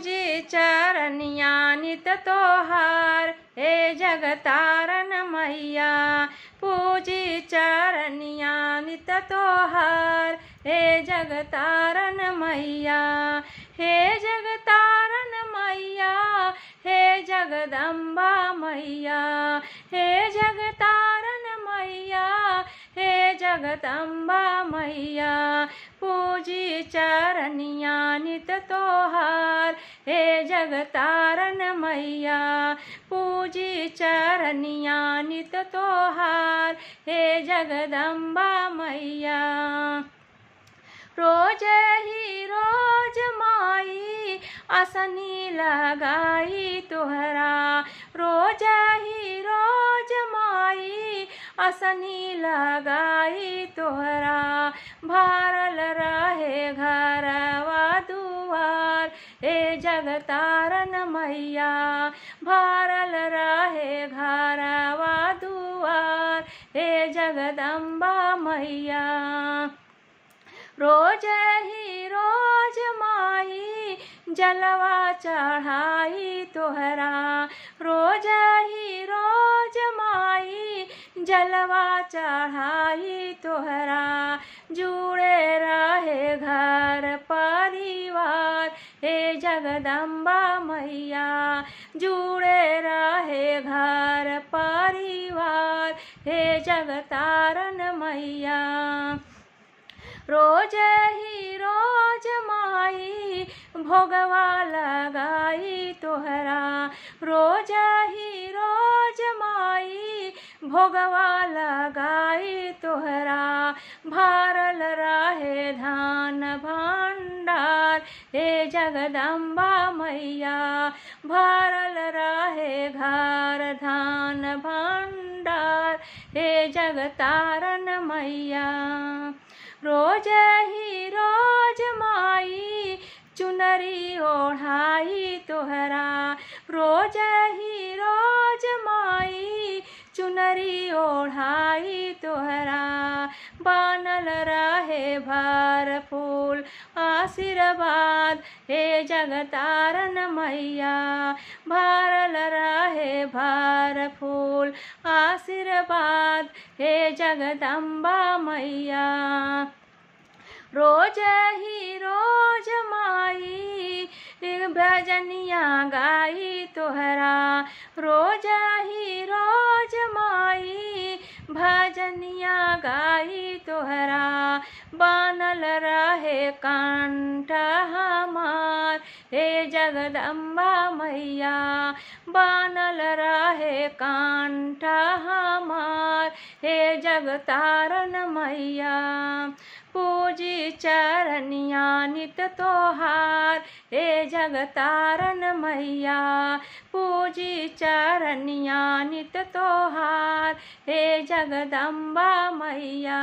पूजी चरनिया नित तोहार हे जगतारन मैया। पूजी चरनिया नित तोहार हे जगतारन मैया। हे जगतारन मैया हे जगदम्बा मैया। हे जगतारन मैया हे जगदम्बा मैया। पूजी चरनिया नित तोहार हे जगतारन मैया। पूजी चरनिया नित तोहार हे जगदम्बा मैया। रोज ही रोज माई आसनी लगाई तोहरा। रोज ही रोज माई आसनी लगाई तोहरा। भारल रहे घरवा दुआर हे जगतारन मैया। भारल रहे घरवा दुआर हे जगदम्बा मैया। रोज ही रोज माई जलवा चढ़ाई तोहरा। रोज ही रोज माई जलवा चढ़ाई तोहरा। जुड़े रहे घर परिवार हे जगदम्बा मैया। जुड़े रहे घर परिवार हे जगतारन मैया। रोज ही रोज माई भोगवा लगाई तोहरा। रोज ही रोज माई भोगवा लगाई तोहरा। भारल रहे धान भंडार हे जगदम्बा मैया। भारल रहे घर धान भंडार हे जगतारन मैया। रोज ही रोज माई चुनरी ओढ़ाई तोहरा। रोज ही रोज माई चुनरी ओढ़ाई तोहरा। बनल रहे भर फूल आशीर्वाद हे जगतारन मैया। भरल रहे भर फूल आशीर्वाद हे जगदम्बा मैया। रोज ही रोज माई भजनिया गाई तोहरा। रोज ही रोज माई भजनिया गाई तोहरा। बनल रहे कंठ हमार हे जगदम्बा मैया। बनल रहे कंठ हमार हे जगतारन मैया। पूजी चरनिया नित तोहार हे जगतारन मैया। पूजी चरनिया नित तोहार हे जगदम्बा मैया।